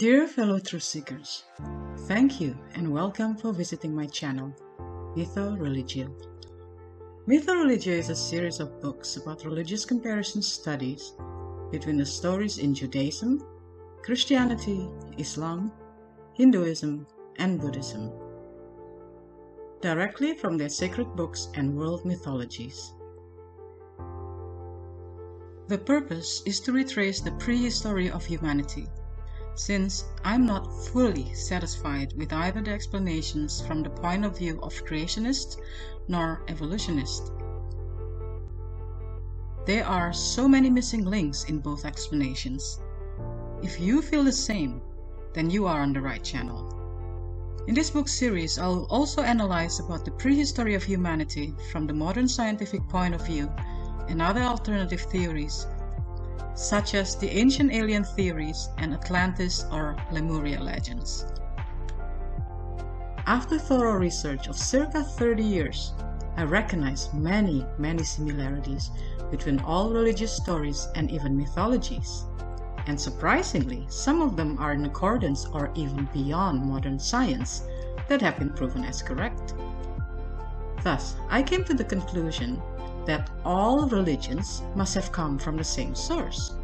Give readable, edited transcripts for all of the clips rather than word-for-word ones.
Dear fellow truth seekers, thank you and welcome for visiting my channel, MythoReligio. MythoReligio is a series of books about religious comparison studies between the stories in Judaism, Christianity, Islam, Hinduism, and Buddhism, directly from their sacred books and world mythologies. The purpose is to retrace the prehistory of humanity, since I'm not fully satisfied with either the explanations from the point of view of creationists nor evolutionists. There are so many missing links in both explanations. If you feel the same, then you are on the right channel. In this book series, I'll also analyze about the prehistory of humanity from the modern scientific point of view and other alternative theories, such as the ancient alien theories and Atlantis or Lemuria legends. After thorough research of circa 30 years, I recognize many similarities between all religious stories and even mythologies. And surprisingly, some of them are in accordance or even beyond modern science that have been proven as correct. Thus, I came to the conclusion that all religions must have come from the same source.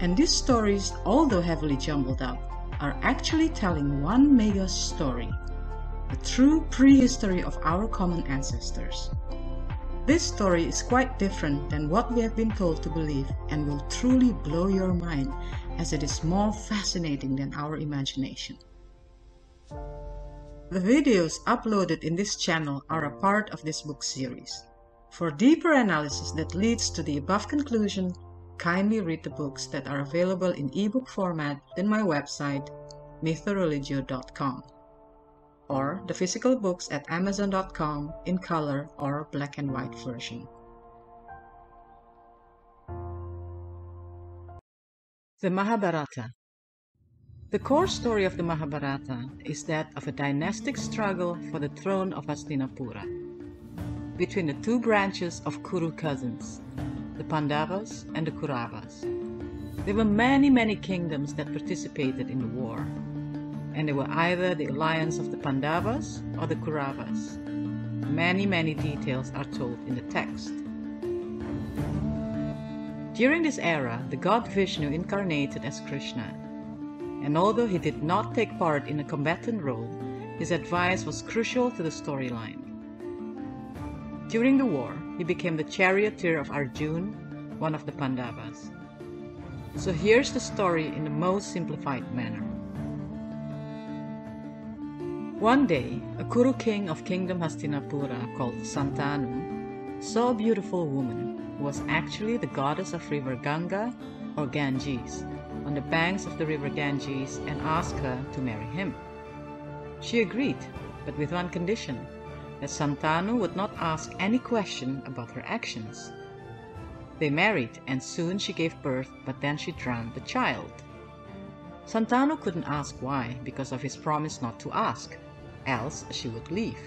And these stories, although heavily jumbled up, are actually telling one mega story, the true prehistory of our common ancestors. This story is quite different than what we have been told to believe and will truly blow your mind, as it is more fascinating than our imagination. The videos uploaded in this channel are a part of this book series. For deeper analysis that leads to the above conclusion, kindly read the books that are available in ebook format in my website, MythoReligio.com, or the physical books at Amazon.com in color or black and white version. The Mahabharata. The core story of the Mahabharata is that of a dynastic struggle for the throne of Hastinapura between the two branches of Kuru cousins, the Pandavas and the Kauravas. There were many kingdoms that participated in the war, and they were either the alliance of the Pandavas or the Kauravas. Many details are told in the text. During this era, the god Vishnu incarnated as Krishna, and although he did not take part in a combatant role, his advice was crucial to the storyline. During the war, he became the charioteer of Arjuna, one of the Pandavas. So here's the story in the most simplified manner. One day, a Kuru king of Kingdom Hastinapura called Santanu saw a beautiful woman who was actually the goddess of river Ganga or Ganges on the banks of the river Ganges and asked her to marry him. She agreed, but with one condition, that Santanu would not ask any question about her actions. They married, and soon she gave birth, but then she drowned the child. Santanu couldn't ask why, because of his promise not to ask, else she would leave.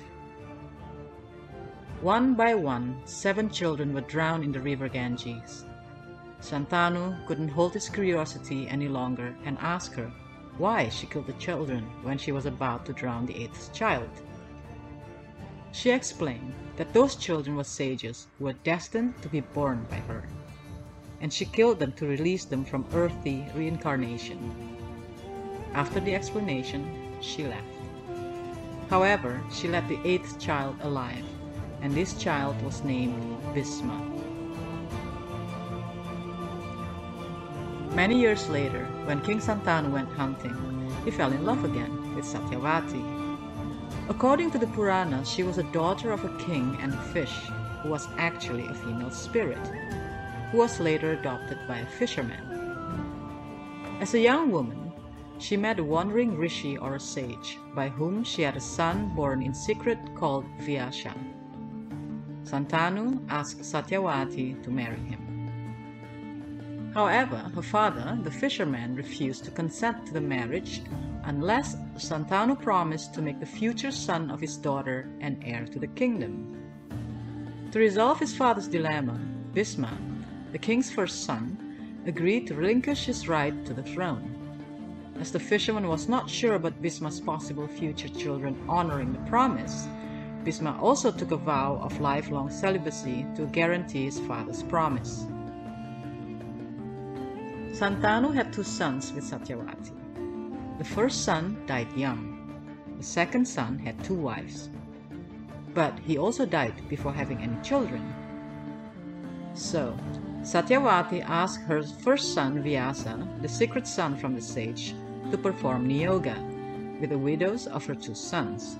One by one, 7 children were drowned in the river Ganges. Santanu couldn't hold his curiosity any longer and asked her why she killed the children when she was about to drown the 8th child. She explained that those children were sages who were destined to be born by her, and she killed them to release them from earthly reincarnation. After the explanation, she left. However, she left the 8th child alive, and this child was named Bhisma. Many years later, when King Santanu went hunting, he fell in love again with Satyavati. According to the Puranas, she was a daughter of a king and a fish, who was actually a female spirit, who was later adopted by a fisherman. As a young woman, she met a wandering rishi or a sage, by whom she had a son born in secret called Vyasa. Santanu asked Satyavati to marry him. However, her father, the fisherman, refused to consent to the marriage unless Santanu promised to make the future son of his daughter an heir to the kingdom. To resolve his father's dilemma, Bhisma, the king's first son, agreed to relinquish his right to the throne. As the fisherman was not sure about Bhisma's possible future children honoring the promise, Bhisma also took a vow of lifelong celibacy to guarantee his father's promise. Santanu had 2 sons with Satyavati. The first son died young. The second son had 2 wives. But he also died before having any children. So, Satyavati asked her first son Vyasa, the secret son from the sage, to perform niyoga with the widows of her 2 sons.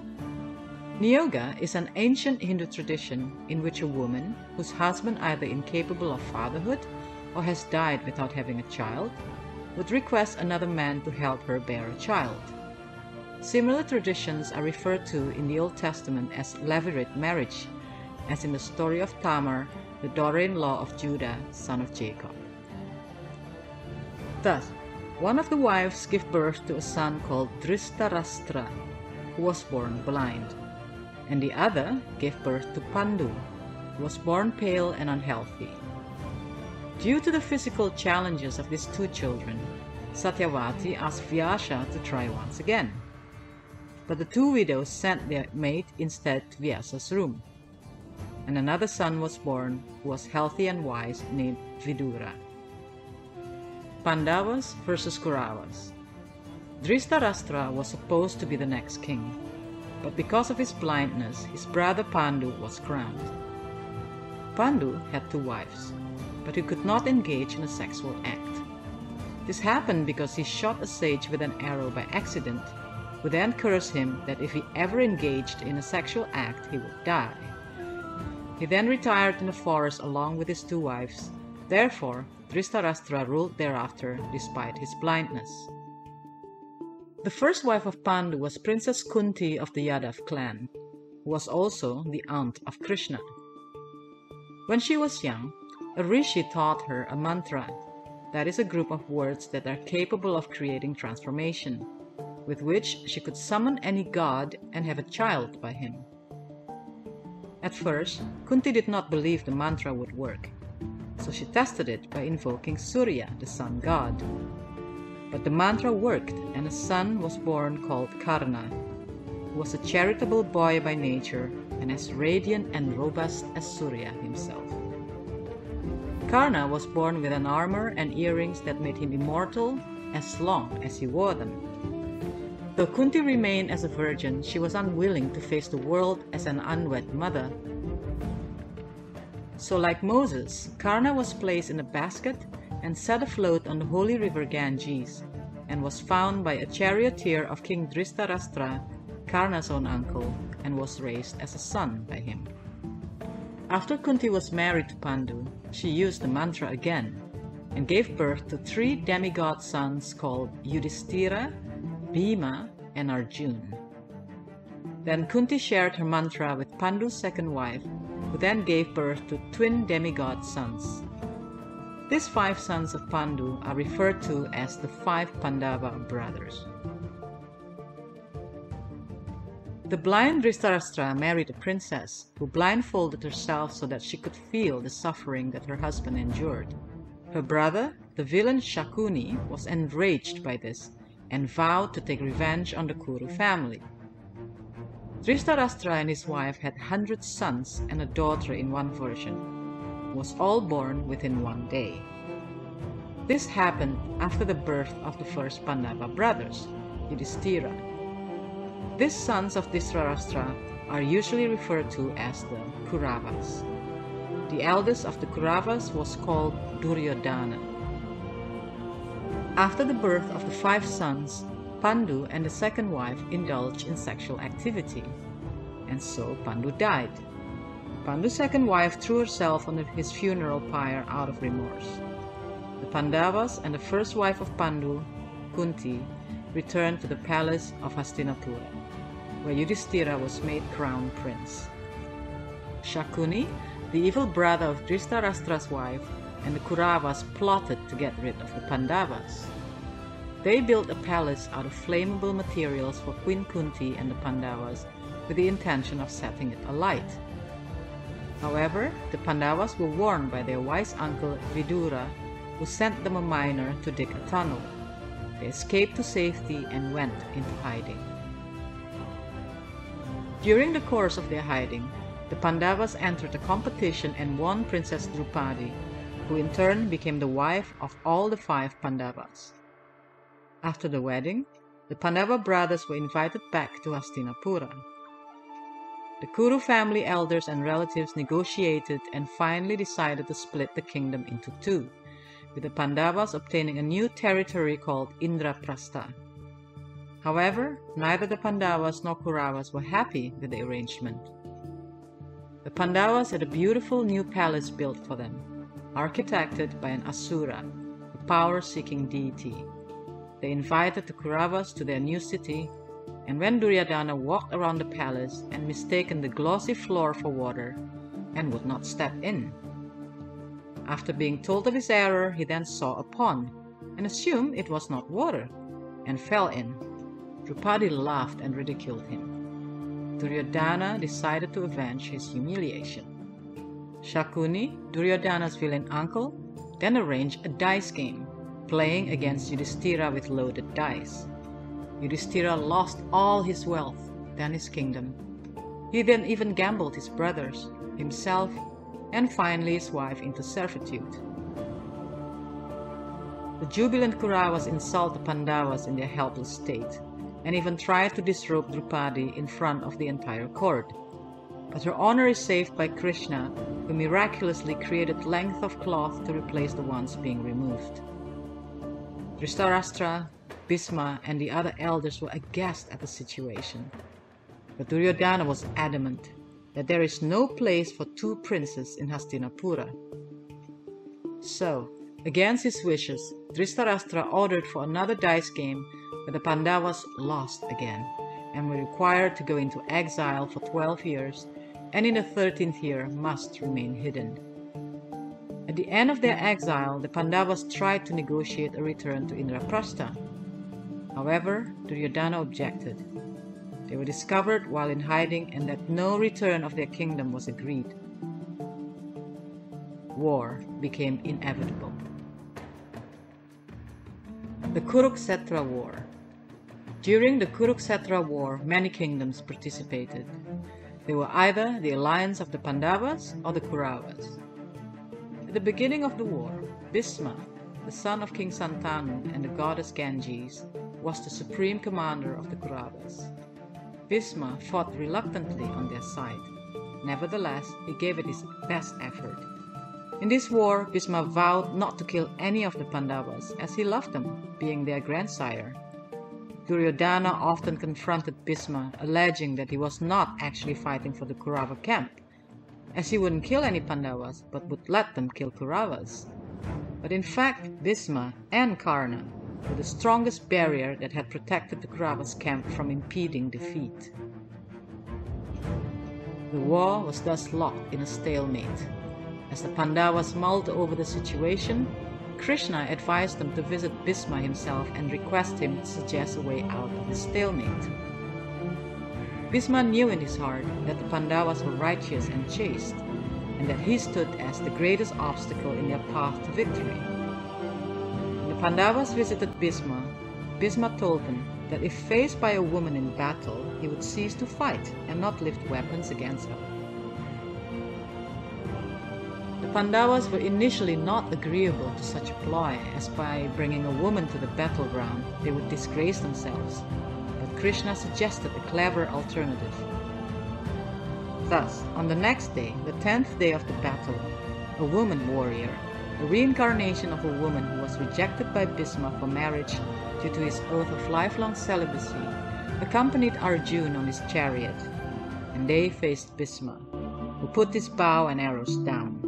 Niyoga is an ancient Hindu tradition in which a woman whose husband either incapable of fatherhood or has died without having a child would request another man to help her bear a child. Similar traditions are referred to in the Old Testament as levirate marriage, as in the story of Tamar, the daughter-in-law of Judah, son of Jacob. Thus, one of the wives gave birth to a son called Dhritarashtra, who was born blind, and the other gave birth to Pandu, who was born pale and unhealthy. Due to the physical challenges of these 2 children, Satyavati asked Vyasa to try once again. But the 2 widows sent their maid instead to Vyasa's room, and another son was born who was healthy and wise, named Vidura. Pandavas versus Kauravas. Dhritarashtra was supposed to be the next king, but because of his blindness, his brother Pandu was crowned. Pandu had 2 wives, but he could not engage in a sexual act. This happened because he shot a sage with an arrow by accident, who then cursed him that if he ever engaged in a sexual act, he would die. He then retired in the forest along with his 2 wives. Therefore, Dhritarashtra ruled thereafter despite his blindness. The first wife of Pandu was Princess Kunti of the Yadav clan, who was also the aunt of Krishna. When she was young, a rishi taught her a mantra, that is a group of words that are capable of creating transformation, with which she could summon any god and have a child by him. At first, Kunti did not believe the mantra would work, so she tested it by invoking Surya, the sun god. But the mantra worked, and a son was born called Karna, who was a charitable boy by nature and as radiant and robust as Surya himself. Karna was born with an armor and earrings that made him immortal as long as he wore them. Though Kunti remained as a virgin, she was unwilling to face the world as an unwed mother. So like Moses, Karna was placed in a basket and set afloat on the holy river Ganges, and was found by a charioteer of King Dhritarashtra, Karna's own uncle, and was raised as a son by him. After Kunti was married to Pandu, she used the mantra again, and gave birth to 3 demigod sons called Yudhishthira, Bhima, and Arjuna. Then Kunti shared her mantra with Pandu's second wife, who then gave birth to twin demigod sons. These 5 sons of Pandu are referred to as the 5 Pandava brothers. The blind Dhritarashtra married a princess who blindfolded herself so that she could feel the suffering that her husband endured. Her brother, the villain Shakuni, was enraged by this and vowed to take revenge on the Kuru family. Dhritarashtra and his wife had 100 sons and a daughter in one version, who was all born within 1 day. This happened after the birth of the first Pandava brothers, Yudhishthira. These sons of Dhritarashtra are usually referred to as the Kauravas. The eldest of the Kauravas was called Duryodhana. After the birth of the 5 sons, Pandu and the second wife indulged in sexual activity, and so Pandu died. Pandu's second wife threw herself on his funeral pyre out of remorse. The Pandavas and the first wife of Pandu, Kunti, returned to the palace of Hastinapura, where Yudhishthira was made crown prince. Shakuni, the evil brother of Dhritarashtra's wife, and the Kauravas plotted to get rid of the Pandavas. They built a palace out of flammable materials for Queen Kunti and the Pandavas with the intention of setting it alight. However, the Pandavas were warned by their wise uncle Vidura, who sent them a miner to dig a tunnel. They escaped to safety and went into hiding. During the course of their hiding, the Pandavas entered a competition and won Princess Draupadi, who in turn became the wife of all the 5 Pandavas. After the wedding, the Pandava brothers were invited back to Hastinapura. The Kuru family elders and relatives negotiated and finally decided to split the kingdom into 2, with the Pandavas obtaining a new territory called Indraprastha. However, neither the Pandavas nor Kauravas were happy with the arrangement. The Pandavas had a beautiful new palace built for them, architected by an Asura, a power-seeking deity. They invited the Kauravas to their new city, and when Duryodhana walked around the palace and mistaken the glossy floor for water and would not step in. After being told of his error, he then saw a pond and assumed it was not water and fell in. Draupadi laughed and ridiculed him. Duryodhana decided to avenge his humiliation. Shakuni, Duryodhana's villain uncle, then arranged a dice game, playing against Yudhishthira with loaded dice. Yudhishthira lost all his wealth, then his kingdom. He then even gambled his brothers, himself, and finally his wife into servitude. The jubilant Kauravas insult the Pandavas in their helpless state, and even try to disrobe Draupadi in front of the entire court. But her honor is saved by Krishna, who miraculously created length of cloth to replace the ones being removed. Dhritarashtra, Bhisma, and the other elders were aghast at the situation. But Duryodhana was adamant that there is no place for 2 princes in Hastinapura. So, against his wishes, Dhritarashtra ordered for another dice game, but the Pandavas lost again and were required to go into exile for 12 years, and in the 13th year must remain hidden. At the end of their exile, the Pandavas tried to negotiate a return to Indraprastha. However, Duryodhana objected. They were discovered while in hiding, and that no return of their kingdom was agreed. War became inevitable. The Kurukshetra War. During the Kurukshetra War, many kingdoms participated. They were either the alliance of the Pandavas or the Kauravas. At the beginning of the war, Bhisma, the son of King Santanu and the goddess Ganges, was the supreme commander of the Kauravas. Bhisma fought reluctantly on their side. Nevertheless, he gave it his best effort. In this war, Bhisma vowed not to kill any of the Pandavas, as he loved them, being their grandsire. Duryodhana often confronted Bhisma, alleging that he was not actually fighting for the Kaurava camp, as he wouldn't kill any Pandavas, but would let them kill Kauravas. But in fact, Bhisma and Karna were the strongest barrier that had protected the Kauravas' camp from impeding defeat. The war was thus locked in a stalemate. As the Pandavas mulled over the situation, Krishna advised them to visit Bhisma himself and request him to suggest a way out of the stalemate. Bhisma knew in his heart that the Pandavas were righteous and chaste, and that he stood as the greatest obstacle in their path to victory. When the Pandavas visited Bhisma, Bhisma told them that if faced by a woman in battle, he would cease to fight and not lift weapons against her. The Pandavas were initially not agreeable to such a ploy, as by bringing a woman to the battleground they would disgrace themselves, but Krishna suggested a clever alternative. Thus, on the next day, the 10th day of the battle, a woman warrior, a reincarnation of a woman who was rejected by Bhisma for marriage due to his oath of lifelong celibacy, accompanied Arjuna on his chariot, and they faced Bhisma, who put his bow and arrows down.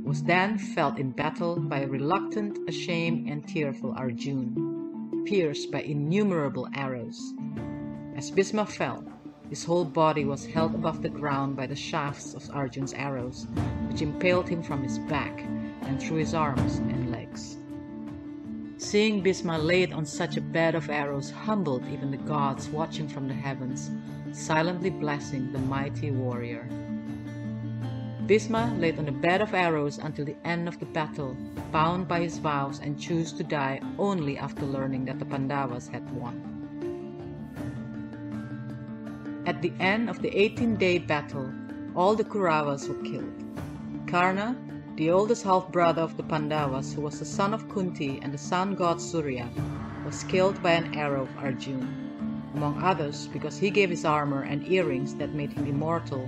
Was then felled in battle by a reluctant, ashamed, and tearful Arjuna, pierced by innumerable arrows. As Bhisma fell, his whole body was held above the ground by the shafts of Arjuna's arrows, which impaled him from his back and through his arms and legs. Seeing Bhisma laid on such a bed of arrows humbled even the gods watching from the heavens, silently blessing the mighty warrior. Bhisma laid on the bed of arrows until the end of the battle, bound by his vows, and chose to die only after learning that the Pandavas had won. At the end of the 18-day battle, all the Kauravas were killed. Karna, the oldest half-brother of the Pandavas, who was the son of Kunti and the sun god Surya, was killed by an arrow of Arjuna, among others because he gave his armor and earrings that made him immortal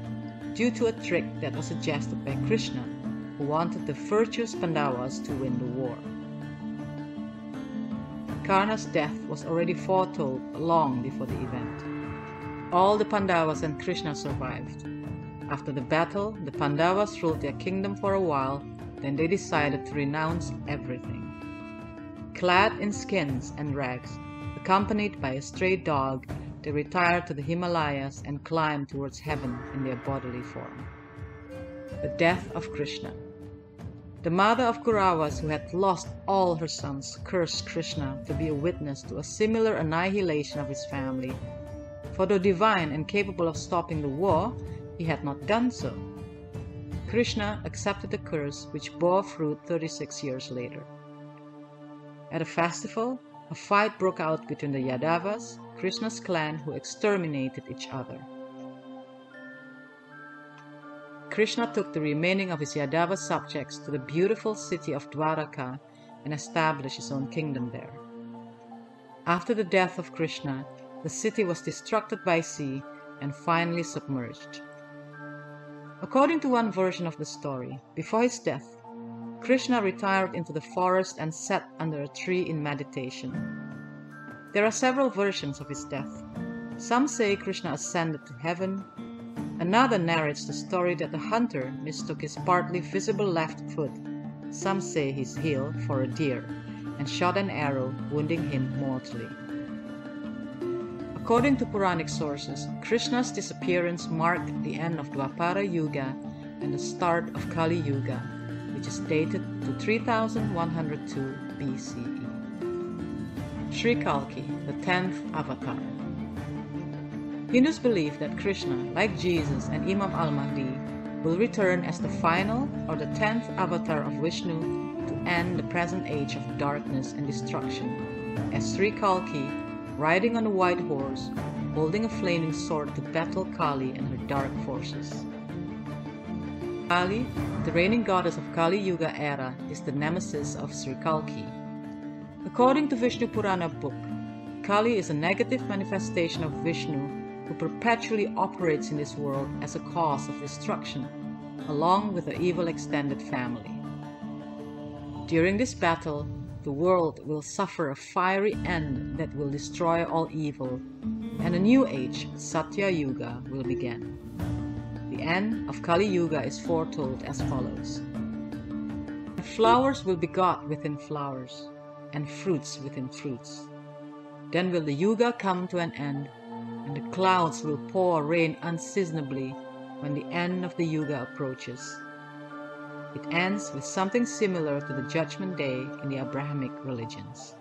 due to a trick that was suggested by Krishna, who wanted the virtuous Pandavas to win the war. Karna's death was already foretold long before the event. All the Pandavas and Krishna survived. After the battle, the Pandavas ruled their kingdom for a while, then they decided to renounce everything. Clad in skins and rags, accompanied by a stray dog, they retired to the Himalayas and climbed towards heaven in their bodily form. The death of Krishna. The mother of Kauravas, who had lost all her sons, cursed Krishna to be a witness to a similar annihilation of his family. For though divine and capable of stopping the war, he had not done so. Krishna accepted the curse, which bore fruit 36 years later. At a festival, a fight broke out between the Yadavas, Krishna's clan, who exterminated each other. Krishna took the remaining of his Yadava subjects to the beautiful city of Dwaraka and established his own kingdom there. After the death of Krishna, the city was destructed by sea and finally submerged. According to one version of the story, before his death, Krishna retired into the forest and sat under a tree in meditation. There are several versions of his death. Some say Krishna ascended to heaven. Another narrates the story that a hunter mistook his partly visible left foot, some say his heel, for a deer, and shot an arrow, wounding him mortally. According to Puranic sources, Krishna's disappearance marked the end of Dwapara Yuga and the start of Kali Yuga, which is dated to 3102 BCE. Sri Kalki, the 10th Avatar. Hindus believe that Krishna, like Jesus and Imam al-Mahdi, will return as the final or the 10th avatar of Vishnu to end the present age of darkness and destruction, as Sri Kalki, riding on a white horse, holding a flaming sword to battle Kali and her dark forces. Kali, the reigning goddess of Kali Yuga era, is the nemesis of Sri Kalki. According to Vishnu Purana book, Kali is a negative manifestation of Vishnu who perpetually operates in this world as a cause of destruction, along with her evil extended family. During this battle, the world will suffer a fiery end that will destroy all evil, and a new age, Satya Yuga, will begin. The end of Kali Yuga is foretold as follows. Flowers will be begot within flowers, and fruits within fruits. Then will the Yuga come to an end, and the clouds will pour rain unseasonably when the end of the Yuga approaches. It ends with something similar to the Judgment Day in the Abrahamic religions.